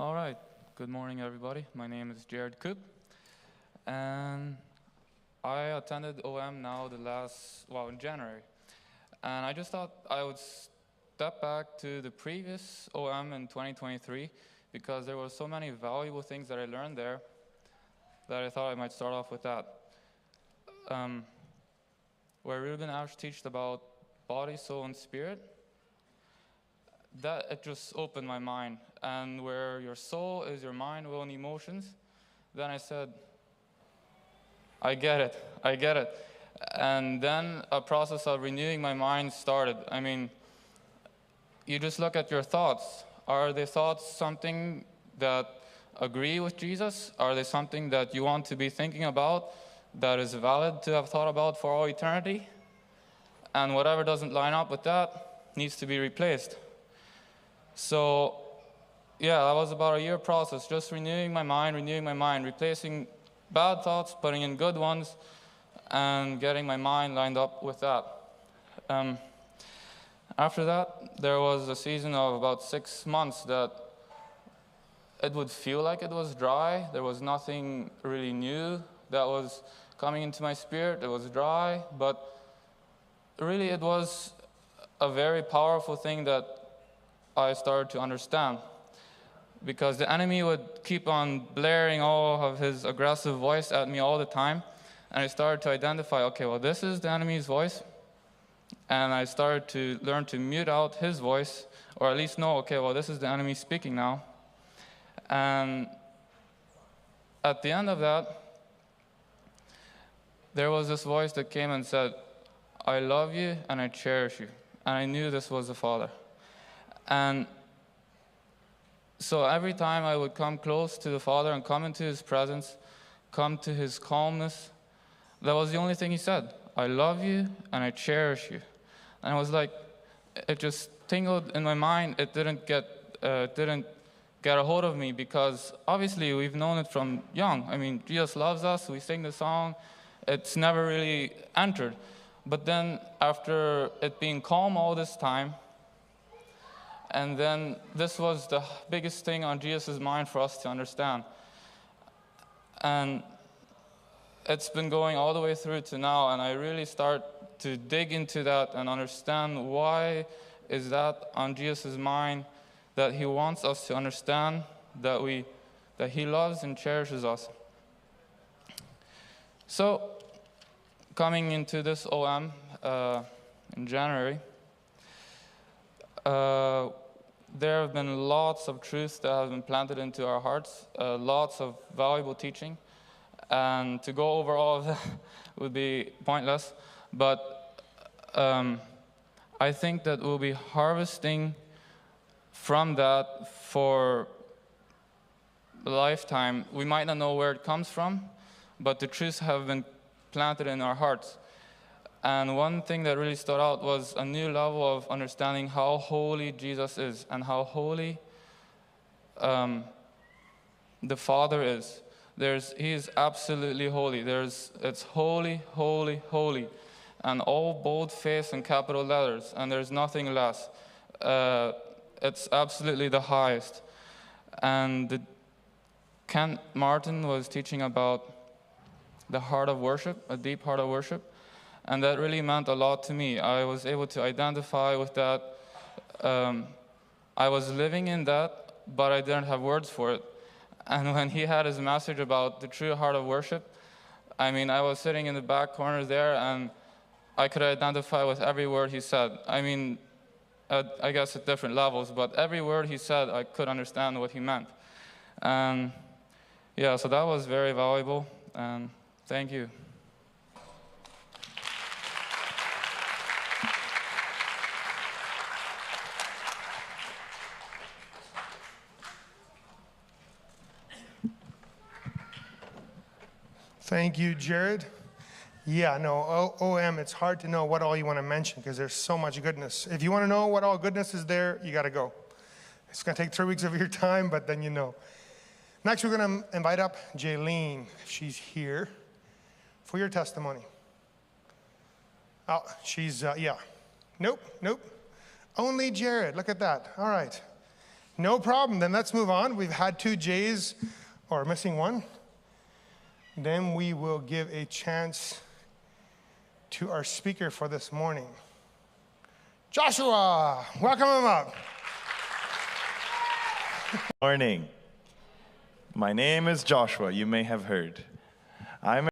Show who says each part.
Speaker 1: All right. Good morning, everybody. My name is Jared Koop, and I attended OM now in January. And I just thought I would step back to the previous OM in 2023 because there were so many valuable things that I learned there that I thought I might start off with that. Where Ruben Ash teached about body, soul, and spirit, that it just opened my mind. And where your soul is your mind, will, and emotions, then I said, I get it. And then a process of renewing my mind started. I mean, you just look at your thoughts. Are the thoughts something that agree with Jesus? Are they something that you want to be thinking about that is valid to have thought about for all eternity? And whatever doesn't line up with that needs to be replaced. So, yeah, that was about a year process, just renewing my mind, replacing bad thoughts, putting in good ones, and getting my mind lined up with that. After that, there was a season of about 6 months that it would feel like it was dry. There was nothing really new that was coming into my spirit. It was dry, but really it was a very powerful thing that I started to understand, because the enemy would keep on blaring all of his aggressive voice at me all the time, and I started to identify, okay, well, this is the enemy's voice, and I started to learn to mute out his voice, or at least know, okay, well, this is the enemy speaking now. And at the end of that, there was this voice that came and said, I love you and I cherish you. And I knew this was the Father. And so every time I would come close to the Father and come into His presence, come to His calmness, that was the only thing He said. I love you and I cherish you. And I was like, it just tingled in my mind. It didn't get a hold of me, because obviously we've known it from young. I mean, Jesus loves us. We sing the song. It's never really entered. But then after it being calm all this time, and then this was the biggest thing on Jesus' mind for us to understand. And it's been going all the way through to now, and I really start to dig into that and understand why is that on Jesus' mind, that He wants us to understand that He loves and cherishes us. So, coming into this OM in January, there have been lots of truths that have been planted into our hearts, lots of valuable teaching, and to go over all of that would be pointless, but I think that we'll be harvesting from that for a lifetime. We might not know where it comes from, but the truths have been planted in our hearts. And one thing that really stood out was a new level of understanding how holy Jesus is and how holy the Father is. He is absolutely holy. It's holy, holy, holy, and all bold-faced and capital letters, and there's nothing less. It's absolutely the highest. And Kent Martin was teaching about the heart of worship, a deep heart of worship. And that really meant a lot to me. I was able to identify with that. I was living in that, but I didn't have words for it. And when he had his message about the true heart of worship, I mean, I was sitting in the back corner there, and I could identify with every word he said. I mean, I guess at different levels, but every word he said, I could understand what he meant. And yeah, so that was very valuable, and thank you.
Speaker 2: Thank you, Jared. Yeah, no, OM, it's hard to know what all you want to mention because there's so much goodness. If you want to know what all goodness is there, you got to go. It's going to take 3 weeks of your time, but then you know. Next, we're going to invite up Jaylene, if she's here, for your testimony. Oh, she's, yeah. Nope. Only Jared. Look at that. All right. No problem. Then let's move on. We've had 2 J's, or missing one. Then we will give a chance to our speaker for this morning. Joshua, welcome him up.
Speaker 3: Morning. My name is Joshua, you may have heard. I'm